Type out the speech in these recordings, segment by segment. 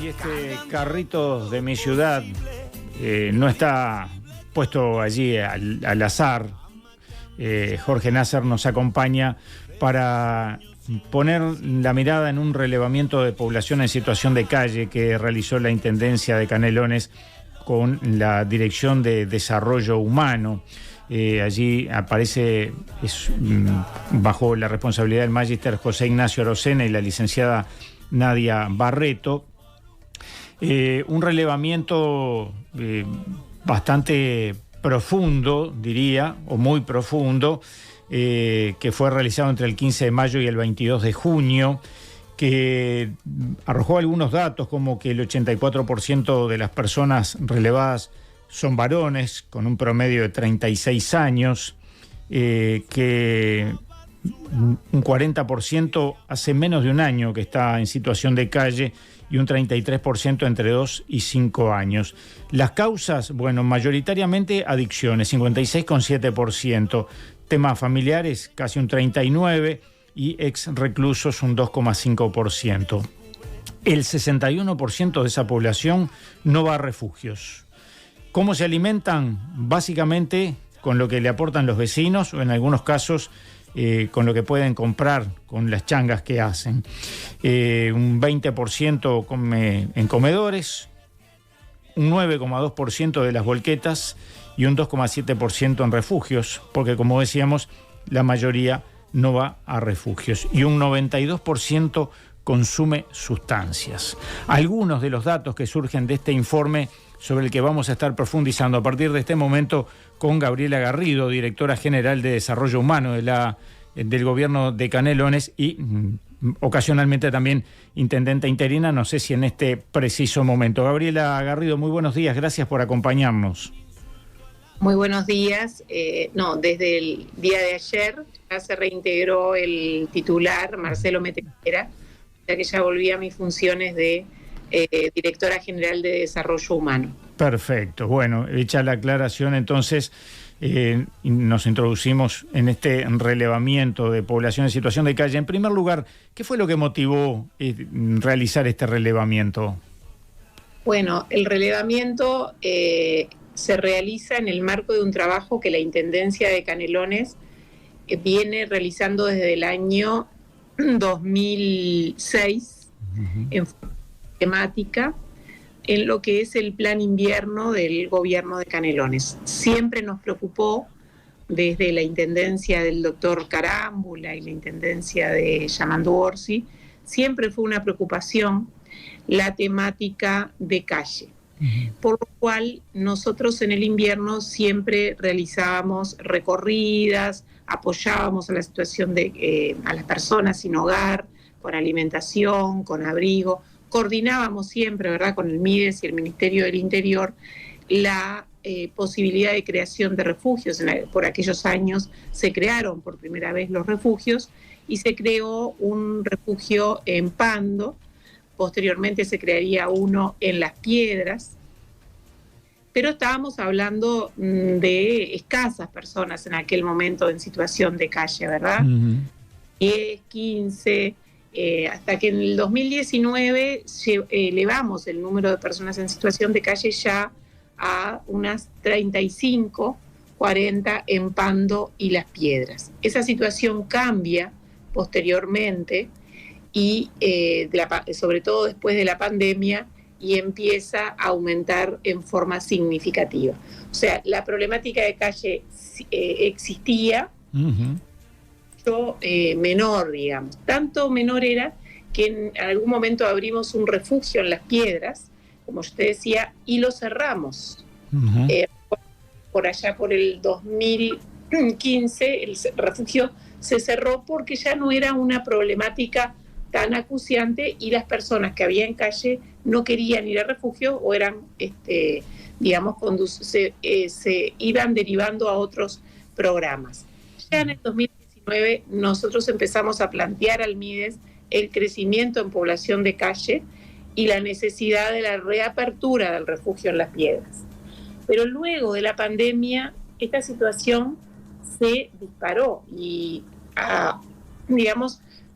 Y este carrito de mi ciudad no está puesto allí al azar. Jorge Nasser nos acompaña para poner la mirada en un relevamiento de población en situación de calle que realizó la Intendencia de Canelones con la Dirección de Desarrollo Humano. Allí aparece, bajo la responsabilidad del magíster José Ignacio Arocena y la licenciada Nadia Barreto, un relevamiento bastante profundo, diría, o muy profundo, que fue realizado entre el 15 de mayo y el 22 de junio, que arrojó algunos datos como que el 84% de las personas relevadas son varones, con un promedio de 36 años, que un 40% hace menos de un año que está en situación de calle y un 33% entre 2 y 5 años. Las causas, bueno, mayoritariamente adicciones, 56,7%, temas familiares, casi un 39%, y ex reclusos un 2,5%. El 61% de esa población no va a refugios. ¿Cómo se alimentan? Básicamente con lo que le aportan los vecinos o en algunos casos con lo que pueden comprar con las changas que hacen. Un 20% come en comedores, un 9,2% de las volquetas y un 2,7% en refugios, porque como decíamos, la mayoría no va a refugios, y un 92% consume sustancias. Algunos de los datos que surgen de este informe sobre el que vamos a estar profundizando a partir de este momento con Gabriela Garrido, directora general de Desarrollo Humano del gobierno de Canelones y ocasionalmente también intendente interina, no sé si en este preciso momento. Gabriela Garrido, muy buenos días, gracias por acompañarnos. Muy buenos días. Desde el día de ayer ya se reintegró el titular, Marcelo Metejera, ya que ya volví a mis funciones de directora general de Desarrollo Humano. Perfecto. Bueno, hecha la aclaración, entonces nos introducimos en este relevamiento de población en situación de calle. En primer lugar, ¿qué fue lo que motivó realizar este relevamiento? Bueno, el relevamiento se realiza en el marco de un trabajo que la Intendencia de Canelones viene realizando desde el año 2006 en temática en lo que es el plan invierno del gobierno de Canelones. Siempre nos preocupó desde la Intendencia del doctor Carámbula y la Intendencia de Yamandu Orsi, siempre fue una preocupación la temática de calle. Por lo cual nosotros en el invierno siempre realizábamos recorridas, apoyábamos a la situación de a las personas sin hogar, con alimentación, con abrigo, coordinábamos siempre, ¿verdad?, con el MIDES y el Ministerio del Interior la posibilidad de creación de refugios. Por aquellos años se crearon por primera vez los refugios y se creó un refugio en Pando. Posteriormente se crearía uno en Las Piedras, pero estábamos hablando de escasas personas en aquel momento en situación de calle, ¿verdad? 10, 15, hasta que en el 2019 elevamos el número de personas en situación de calle ya a unas 35, 40 en Pando y Las Piedras. Esa situación cambia posteriormente y sobre todo después de la pandemia, y empieza a aumentar en forma significativa. O sea, la problemática de calle existía, menor, digamos. Tanto menor era que en algún momento abrimos un refugio en Las Piedras, como usted decía, y lo cerramos. Por allá por el 2015 el refugio se cerró porque ya no era una problemática tan acuciante y las personas que había en calle no querían ir a refugio o eran, se iban derivando a otros programas. Ya en el 2019 nosotros empezamos a plantear al MIDES el crecimiento en población de calle y la necesidad de la reapertura del refugio en Las Piedras. Pero luego de la pandemia, esta situación se disparó y,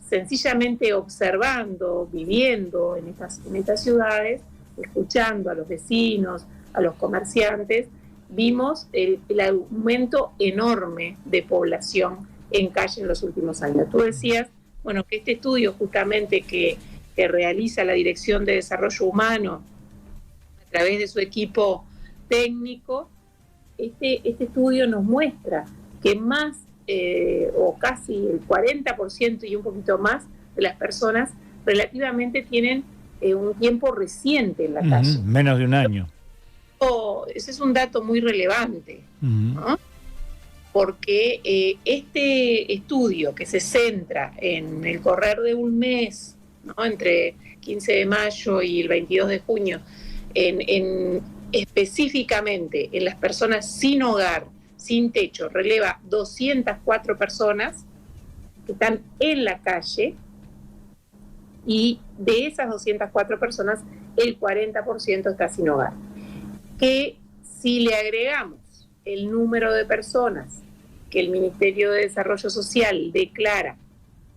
sencillamente observando, viviendo en estas ciudades, escuchando a los vecinos, a los comerciantes, vimos el aumento enorme de población en calle en los últimos años. Tú decías, bueno, que este estudio justamente que realiza la Dirección de Desarrollo Humano a través de su equipo técnico, este estudio nos muestra que más o casi el 40% y un poquito más de las personas relativamente tienen un tiempo reciente en la calle. Menos de un año. Ese es un dato muy relevante, ¿no? Porque este estudio que se centra en el correr de un mes, ¿no? Entre 15 de mayo y el 22 de junio, específicamente en las personas sin hogar, sin techo, releva 204 personas que están en la calle, y de esas 204 personas, el 40% está sin hogar. Que si le agregamos el número de personas que el Ministerio de Desarrollo Social declara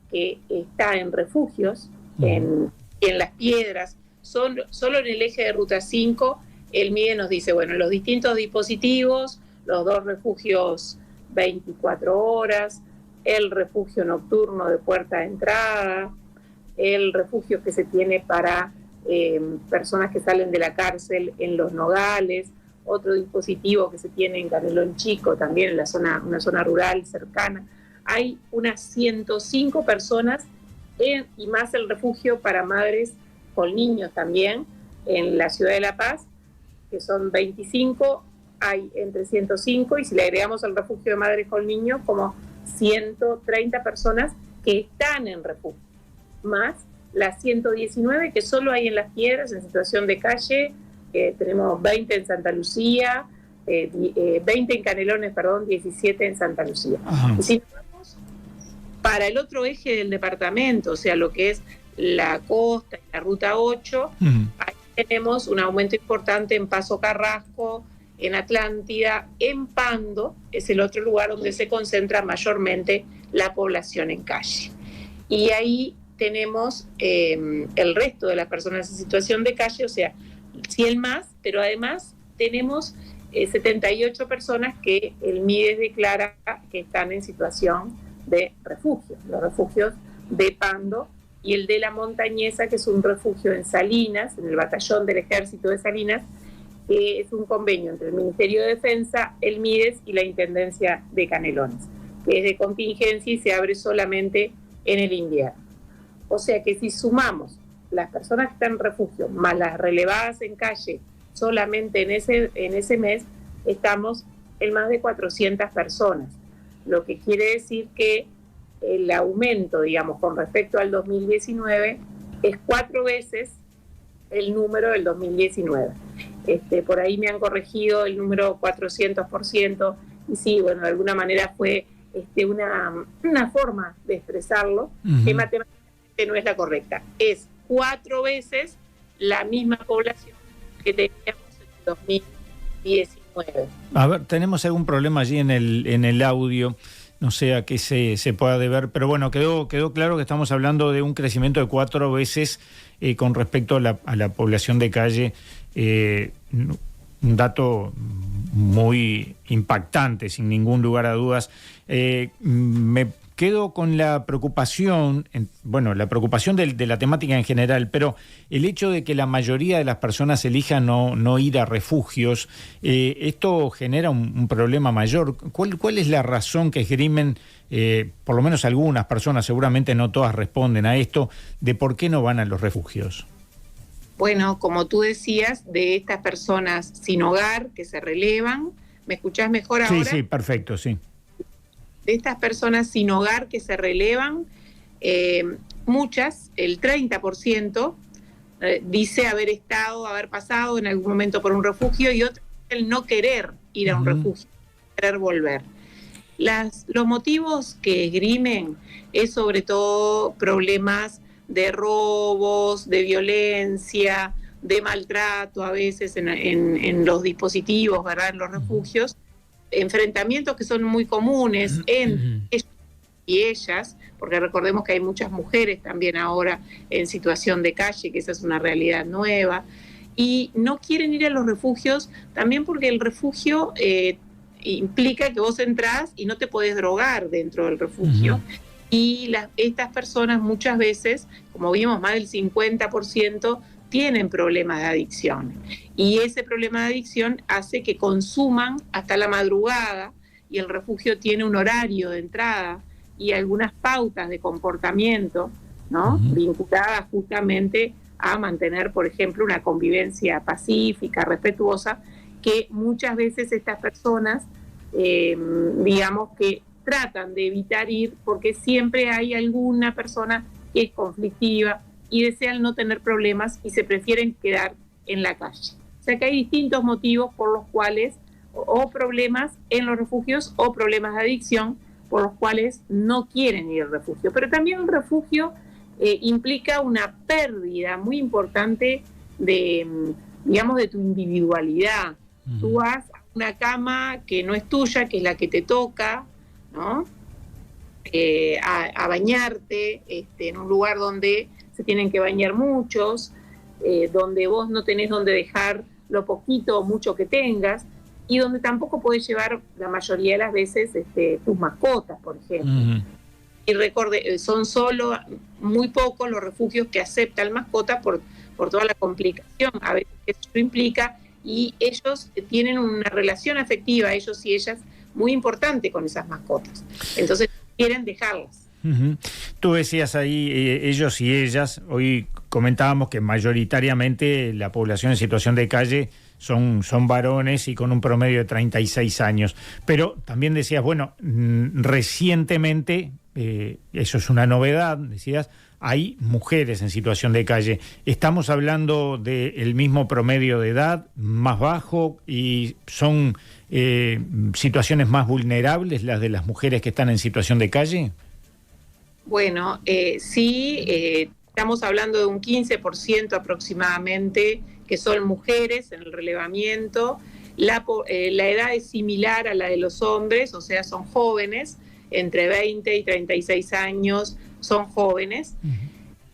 que está en refugios, en Las Piedras, solo en el eje de Ruta 5, el MIDE nos dice, bueno, los distintos dispositivos, los 2 refugios 24 horas, el refugio nocturno de puerta de entrada, el refugio que se tiene para personas que salen de la cárcel en Los Nogales, otro dispositivo que se tiene en Canelón Chico, también en una zona rural cercana. Hay unas 105 personas y más el refugio para madres con niños también en la ciudad de La Paz, que son 25, hay entre 105, y si le agregamos el refugio de madres con niños, como 130 personas que están en refugio, más las 119 que solo hay en Las Piedras en situación de calle. Tenemos 20 en Santa Lucía, 20 en Canelones, 17 en Santa Lucía. Y si nos vamos para el otro eje del departamento, o sea, lo que es la costa y la Ruta 8, ahí tenemos un aumento importante en Paso Carrasco, en Atlántida, en Pando, es el otro lugar donde se concentra mayormente la población en calle. Y ahí tenemos el resto de las personas en situación de calle, o sea, 100 más, pero además tenemos 78 personas que el MIDES declara que están en situación de refugio, los refugios de Pando y el de La Montañesa, que es un refugio en Salinas, en el batallón del Ejército de Salinas, que es un convenio entre el Ministerio de Defensa, el MIDES y la Intendencia de Canelones, que es de contingencia y se abre solamente en el invierno. O sea que si sumamos las personas que están en refugio más las relevadas en calle solamente en ese mes, estamos en más de 400 personas, lo que quiere decir que el aumento, digamos, con respecto al 2019 es 4 veces el número del 2019. Por ahí me han corregido el número 400%, y sí, bueno, de alguna manera fue una forma de expresarlo, que matemáticamente no es la correcta. Es 4 veces la misma población que teníamos en 2019. A ver, tenemos algún problema allí en el audio, no sé a qué se pueda deber, pero bueno, quedó claro que estamos hablando de un crecimiento de 4 veces con respecto a la población de calle, un dato muy impactante, sin ningún lugar a dudas. Me quedo con la preocupación, la preocupación de la temática en general, pero el hecho de que la mayoría de las personas elijan no ir a refugios, esto genera un problema mayor. ¿Cuál es la razón que esgrimen, por lo menos algunas personas, seguramente no todas responden a esto, de por qué no van a los refugios? Bueno, como tú decías, de estas personas sin hogar que se relevan, ¿me escuchás mejor ahora? Sí, perfecto, sí. De estas personas sin hogar que se relevan, muchas, el 30%, dice haber pasado en algún momento por un refugio, y otras el no querer ir a un refugio, querer volver. Los motivos que esgrimen es sobre todo problemas de robos, de violencia, de maltrato a veces en los dispositivos, ¿verdad?, en los refugios, enfrentamientos que son muy comunes entre ellos y ellas, porque recordemos que hay muchas mujeres también ahora en situación de calle, que esa es una realidad nueva, y no quieren ir a los refugios también porque el refugio implica que vos entrás y no te podés drogar dentro del refugio. Y estas personas muchas veces, como vimos, más del 50% tienen problemas de adicción. Y ese problema de adicción hace que consuman hasta la madrugada, y el refugio tiene un horario de entrada y algunas pautas de comportamiento, ¿no? Vinculadas justamente a mantener, por ejemplo, una convivencia pacífica, respetuosa, que muchas veces estas personas, digamos que tratan de evitar ir porque siempre hay alguna persona que es conflictiva y desean no tener problemas y se prefieren quedar en la calle. O sea que hay distintos motivos por los cuales, o problemas en los refugios o problemas de adicción, por los cuales no quieren ir al refugio. Pero también un refugio implica una pérdida muy importante de, digamos, de tu individualidad. Tú vas a una cama que no es tuya, que es la que te toca, ¿no? A bañarte en un lugar donde se tienen que bañar muchos, donde vos no tenés donde dejar lo poquito o mucho que tengas, y donde tampoco podés llevar la mayoría de las veces tus mascotas, por ejemplo. Y recordé, son solo muy pocos los refugios que aceptan mascotas por toda la complicación a veces que eso implica, y ellos tienen una relación afectiva, ellos y ellas, muy importante con esas mascotas. Entonces quieren dejarlas. Tú decías ahí ellos y ellas. Hoy comentábamos que mayoritariamente la población en situación de calle son varones y con un promedio de 36 años. Pero también decías, bueno, recientemente, eso es una novedad, decías, hay mujeres en situación de calle. ¿Estamos hablando del mismo promedio de edad, más bajo, y son situaciones más vulnerables las de las mujeres que están en situación de calle? Bueno, sí, estamos hablando de un 15% aproximadamente que son mujeres en el relevamiento. La edad es similar a la de los hombres, o sea, son jóvenes, entre 20 y 36 años son jóvenes.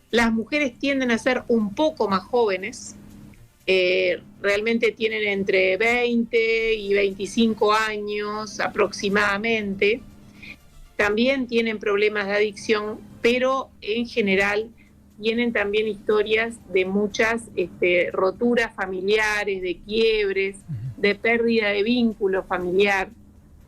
Las mujeres tienden a ser un poco más jóvenes, realmente tienen entre 20 y 25 años aproximadamente. También tienen problemas de adicción, pero en general tienen también historias de muchas roturas familiares, de quiebres, de pérdida de vínculo familiar.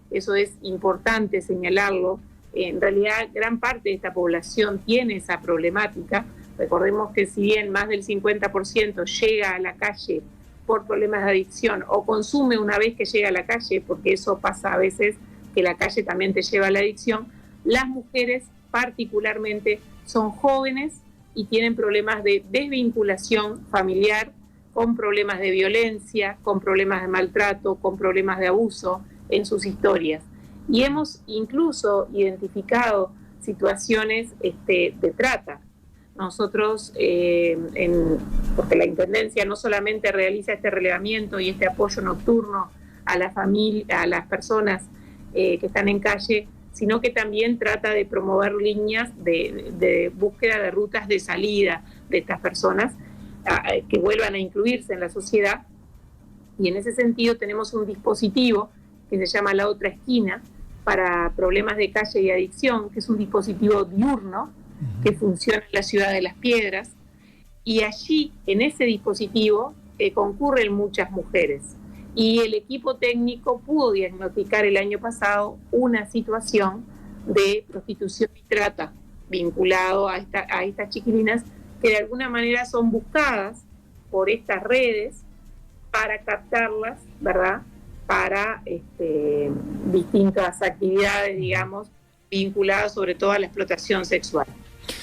Eso es importante señalarlo. En realidad, gran parte de esta población tiene esa problemática. Recordemos que si bien más del 50% llega a la calle por problemas de adicción o consume una vez que llega a la calle, porque eso pasa a veces, que la calle también te lleva a la adicción, las mujeres particularmente son jóvenes y tienen problemas de desvinculación familiar, con problemas de violencia, con problemas de maltrato, con problemas de abuso en sus historias. Y hemos incluso identificado situaciones de trata. Nosotros, porque la Intendencia no solamente realiza este relevamiento y este apoyo nocturno a la familia, a las personas que están en calle, sino que también trata de promover líneas de búsqueda de rutas de salida de estas personas que vuelvan a incluirse en la sociedad. Y en ese sentido tenemos un dispositivo que se llama La Otra Esquina para problemas de calle y adicción, que es un dispositivo diurno que funciona en la ciudad de Las Piedras, y allí, en ese dispositivo, concurren muchas mujeres. Y el equipo técnico pudo diagnosticar el año pasado una situación de prostitución y trata vinculado a estas chiquilinas que de alguna manera son buscadas por estas redes para captarlas, ¿verdad?, para distintas actividades, digamos, vinculadas sobre todo a la explotación sexual.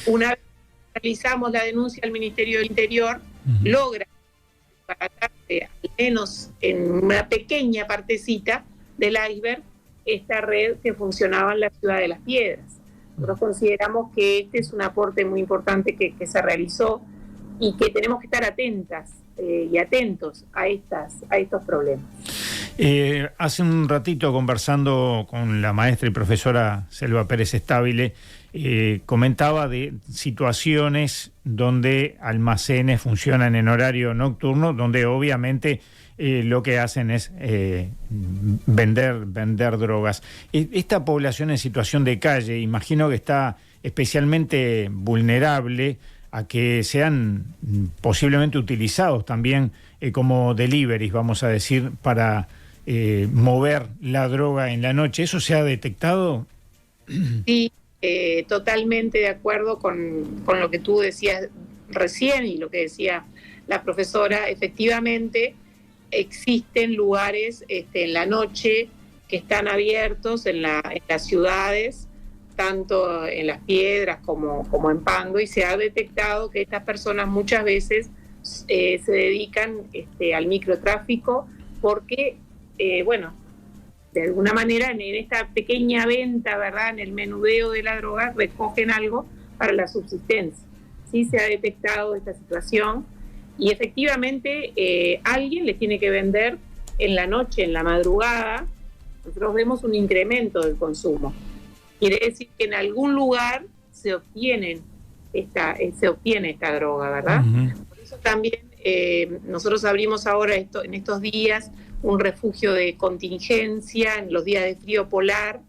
Una vez que realizamos la denuncia al Ministerio del Interior, logra tratarse, al menos en una pequeña partecita del iceberg, esta red que funcionaba en la ciudad de Las Piedras. Nosotros consideramos que este es un aporte muy importante que se realizó y que tenemos que estar atentas y atentos a estos problemas. Hace un ratito, conversando con la maestra y profesora Selva Pérez Estabile, comentaba de situaciones donde almacenes funcionan en horario nocturno, donde obviamente lo que hacen es vender drogas. Esta población en situación de calle, imagino que está especialmente vulnerable a que sean posiblemente utilizados también como deliveries, vamos a decir, para mover la droga en la noche. ¿Eso se ha detectado? Sí, totalmente de acuerdo con lo que tú decías recién y lo que decía la profesora. Efectivamente, existen lugares en la noche que están abiertos en las ciudades, tanto en Las Piedras como en Pando, y se ha detectado que estas personas muchas veces se dedican al microtráfico porque, de alguna manera en esta pequeña venta, ¿verdad?, en el menudeo de la droga, recogen algo para la subsistencia. Sí se ha detectado esta situación y efectivamente alguien les tiene que vender en la noche, en la madrugada. Nosotros vemos un incremento del consumo. Quiere decir que en algún lugar se obtiene esta droga, ¿verdad? Uh-huh. Por eso también nosotros abrimos ahora en estos días un refugio de contingencia en los días de frío polar,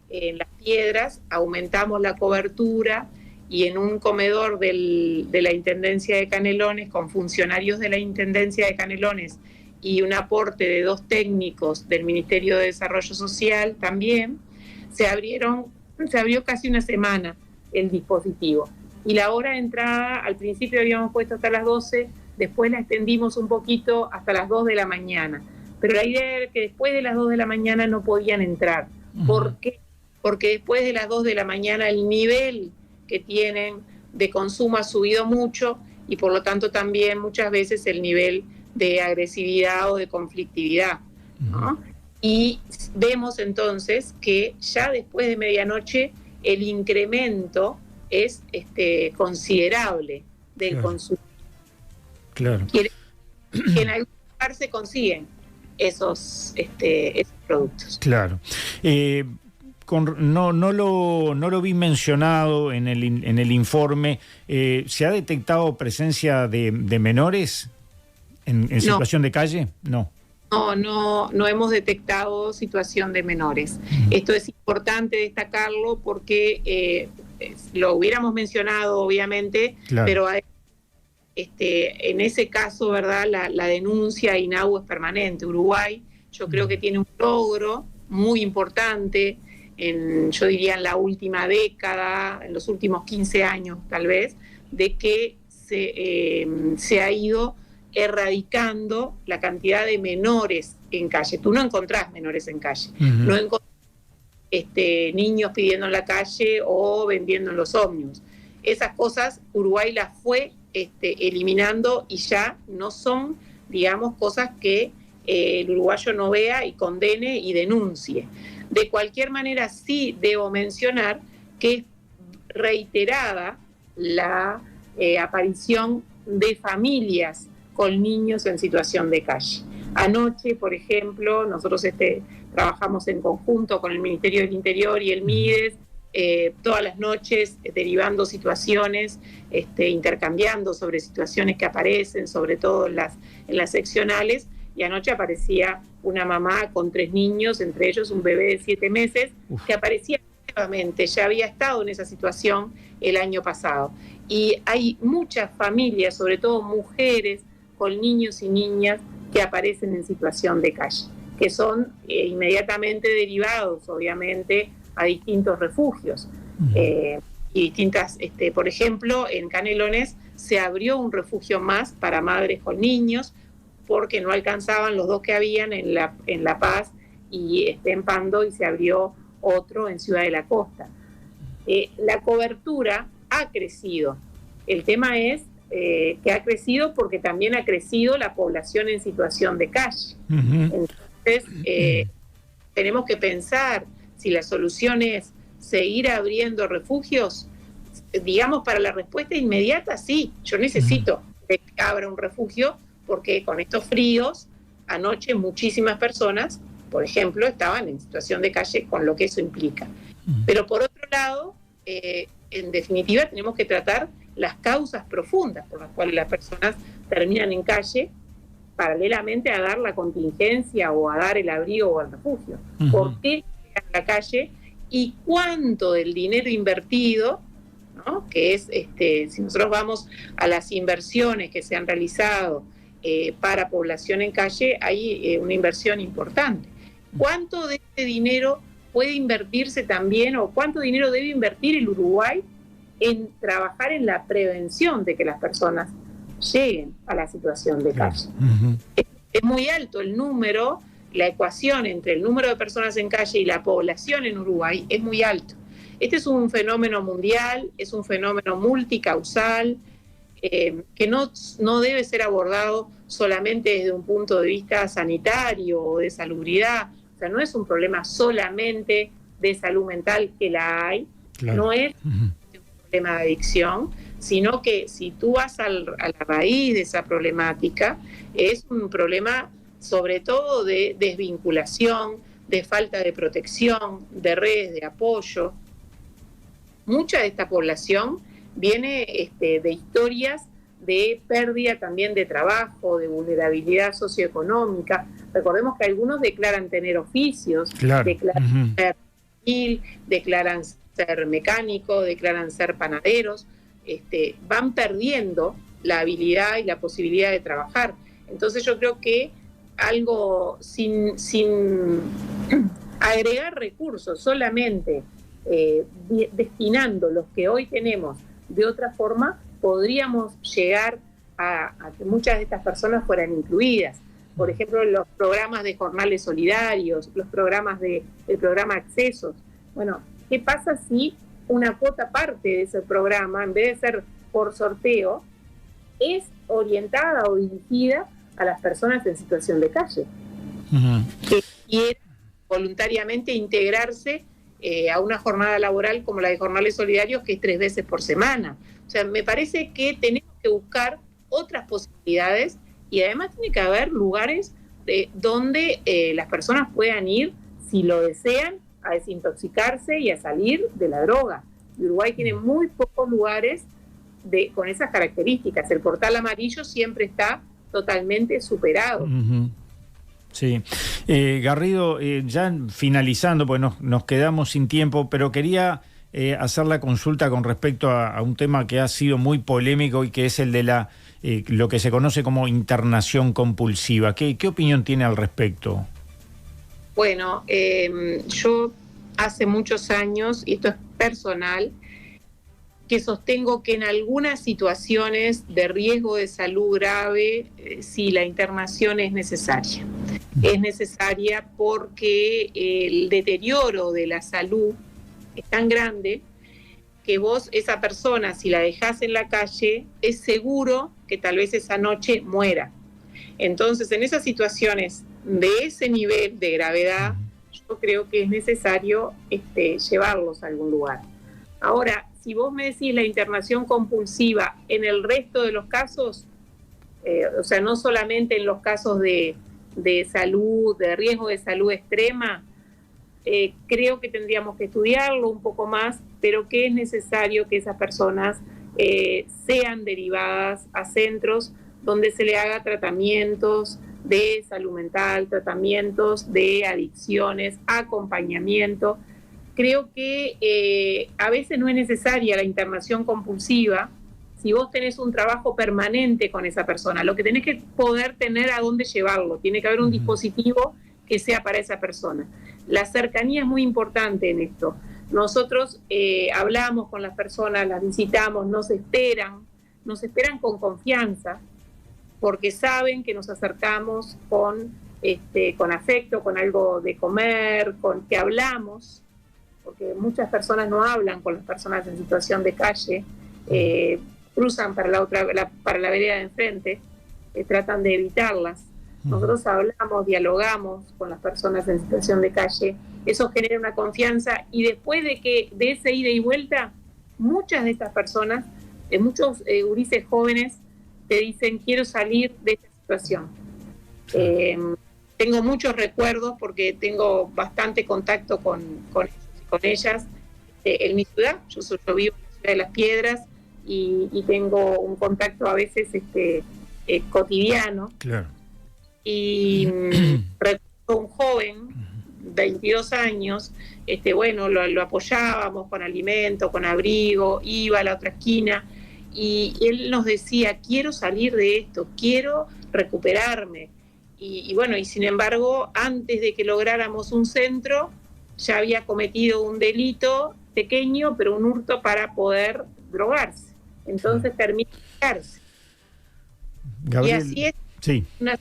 en Las Piedras. Aumentamos la cobertura y en un comedor de la Intendencia de Canelones, con funcionarios de la Intendencia de Canelones y un aporte de 2 técnicos del Ministerio de Desarrollo Social también, se abrió casi una semana el dispositivo. Y la hora de entrada, al principio habíamos puesto hasta las 12, después la extendimos un poquito hasta las 2 de la mañana. Pero la idea era que después de las 2 de la mañana no podían entrar. Uh-huh. ¿Por qué? Porque después de las 2 de la mañana el nivel que tienen de consumo ha subido mucho y por lo tanto también muchas veces el nivel de agresividad o de conflictividad, ¿no? Uh-huh. Y vemos entonces que ya después de medianoche el incremento es considerable del consumo. Claro. Que en algún lugar se consiguen esos productos. Claro. No lo vi mencionado en el informe. ¿Se ha detectado presencia de menores en situación de calle? No. No hemos detectado situación de menores. Uh-huh. Esto es importante destacarlo porque lo hubiéramos mencionado, obviamente, claro, pero en ese caso, ¿verdad?, la denuncia a INAU es permanente. Uruguay, yo creo que tiene un logro muy importante, yo diría en la última década, en los últimos 15 años tal vez, de que se ha ido erradicando la cantidad de menores en calle. Tú no encontrás menores en calle, uh-huh, no encontrás niños pidiendo en la calle o vendiendo en los ómnibus. Esas cosas Uruguay las fue eliminando y ya no son, digamos, cosas que el uruguayo no vea y condene y denuncie. De cualquier manera, sí debo mencionar que es reiterada la aparición de familias con niños en situación de calle. Anoche, por ejemplo, nosotros trabajamos en conjunto con el Ministerio del Interior y el MIDES, todas las noches derivando situaciones, intercambiando sobre situaciones que aparecen, sobre todo en las seccionales, y anoche aparecía una mamá con 3 niños, entre ellos un bebé de 7 meses, que aparecía nuevamente, ya había estado en esa situación el año pasado. Y hay muchas familias, sobre todo mujeres, con niños y niñas que aparecen en situación de calle, que son inmediatamente derivados, obviamente, a distintos refugios. Uh-huh. Y distintas, por ejemplo, en Canelones se abrió un refugio más para madres con niños, porque no alcanzaban los 2 que habían en La Paz y en Pando, y se abrió otro en Ciudad de la Costa. La cobertura ha crecido. El tema es que ha crecido porque también ha crecido la población en situación de calle. Uh-huh. Entonces, tenemos que pensar si la solución es seguir abriendo refugios. Digamos, para la respuesta inmediata, sí, yo necesito que abra un refugio porque con estos fríos anoche muchísimas personas, por ejemplo, estaban en situación de calle con lo que eso implica. Pero por otro lado, en definitiva, tenemos que tratar las causas profundas por las cuales las personas terminan en calle, paralelamente a dar la contingencia o a dar el abrigo o el refugio. ¿Por qué llegan a la calle? Y cuánto del dinero invertido, ¿no? Que es, si nosotros vamos a las inversiones que se han realizado para población en calle, hay una inversión importante. ¿Cuánto de este dinero puede invertirse también, o cuánto dinero debe invertir el Uruguay en trabajar en la prevención de que las personas lleguen a la situación de calle? Es muy alto el número, la ecuación entre el número de personas en calle y la población en Uruguay es muy alto. Este es un fenómeno mundial, es un fenómeno multicausal, que no debe ser abordado solamente desde un punto de vista sanitario o de salubridad. O sea, no es un problema solamente de salud mental, que la hay, no es un problema de adicción, sino que si tú vas a la raíz de esa problemática, es un problema sobre todo de desvinculación, de falta de protección, de redes de apoyo. Mucha de esta población viene de historias de pérdida también de trabajo, de vulnerabilidad socioeconómica. Recordemos que algunos declaran tener oficios, declaran ser civil, declaran ser mecánico, declaran ser panaderos, van perdiendo la habilidad y la posibilidad de trabajar. Entonces yo creo que algo sin agregar recursos, solamente destinando los que hoy tenemos de otra forma, podríamos llegar a que muchas de estas personas fueran incluidas. Por ejemplo, los programas de jornales solidarios, los programas el programa Accesos. Bueno, ¿qué pasa si una cuota parte de ese programa, en vez de ser por sorteo, es orientada o dirigida a las personas en situación de calle, que quieren voluntariamente integrarse a una jornada laboral como la de jornales solidarios, que es 3 veces por semana? O sea, me parece que tenemos que buscar otras posibilidades, y además tiene que haber lugares donde las personas puedan ir, si lo desean, a desintoxicarse y a salir de la droga. Uruguay tiene muy pocos lugares con esas características. El portal amarillo siempre está totalmente superado. Sí. Garrido, ya finalizando, pues nos quedamos sin tiempo, pero quería hacer la consulta con respecto a un tema que ha sido muy polémico y que es el de lo que se conoce como internación compulsiva. ¿Qué opinión tiene al respecto? Bueno, yo hace muchos años, y esto es personal, que sostengo que en algunas situaciones de riesgo de salud grave, sí, la internación es necesaria. Es necesaria porque el deterioro de la salud es tan grande que vos, esa persona, si la dejás en la calle, es seguro que tal vez esa noche muera. Entonces, en esas situaciones de ese nivel de gravedad, yo creo que es necesario llevarlos a algún lugar. Ahora, si vos me decís la internación compulsiva en el resto de los casos, o sea, no solamente en los casos de salud, de riesgo de salud extrema, creo que tendríamos que estudiarlo un poco más, pero que es necesario que esas personas sean derivadas a centros donde se le haga tratamientos de salud mental, tratamientos de adicciones, acompañamiento. Creo que a veces no es necesaria la internación compulsiva si vos tenés un trabajo permanente con esa persona. Lo que tenés que poder tener a dónde llevarlo. Tiene que haber un dispositivo que sea para esa persona. La cercanía es muy importante en esto. Nosotros hablamos con las personas, las visitamos, nos esperan con confianza, porque saben que nos acercamos con afecto, con algo de comer, con que hablamos, porque muchas personas no hablan con las personas en situación de calle, cruzan para la vereda de enfrente, tratan de evitarlas. Nosotros hablamos, dialogamos con las personas en situación de calle, eso genera una confianza, y después de ese ida y vuelta, muchas de estas personas, muchos gurises jóvenes te dicen: quiero salir de esta situación. Tengo muchos recuerdos porque tengo bastante contacto con ellas. En mi ciudad, yo vivo en la ciudad de Las Piedras y tengo un contacto a veces cotidiano. Claro. Y recuerdo un joven, 22 años, bueno, lo apoyábamos con alimento, con abrigo, iba a la otra esquina y él nos decía, quiero salir de esto, quiero recuperarme. Y bueno, y sin embargo, antes de que lográramos un centro, ya había cometido un delito pequeño, pero un hurto para poder drogarse. Entonces termina en cárcel. Gabriel, y así es, sí. una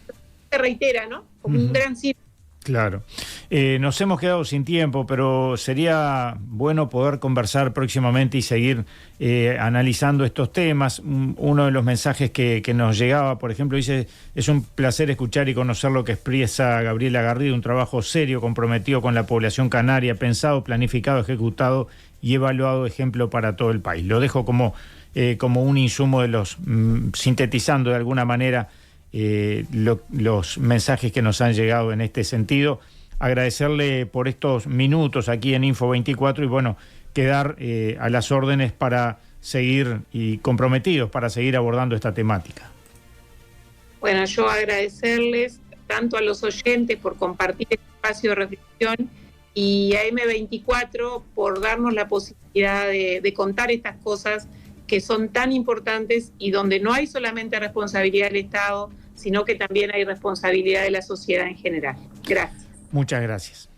se reitera, ¿no? Como un gran círculo. Claro. Nos hemos quedado sin tiempo, pero sería bueno poder conversar próximamente y seguir analizando estos temas. Uno de los mensajes que nos llegaba, por ejemplo, dice: es un placer escuchar y conocer lo que expresa Gabriela Garrido, un trabajo serio, comprometido con la población canaria, pensado, planificado, ejecutado y evaluado, ejemplo para todo el país. Lo dejo como un insumo de los, sintetizando de alguna manera, los mensajes que nos han llegado en este sentido. Agradecerle por estos minutos aquí en Info24 y bueno, quedar a las órdenes para seguir y comprometidos para seguir abordando esta temática. Bueno, yo agradecerles tanto a los oyentes por compartir este espacio de reflexión y a M24 por darnos la posibilidad de contar estas cosas que son tan importantes y donde no hay solamente responsabilidad del Estado, sino que también hay responsabilidad de la sociedad en general. Gracias. Muchas gracias.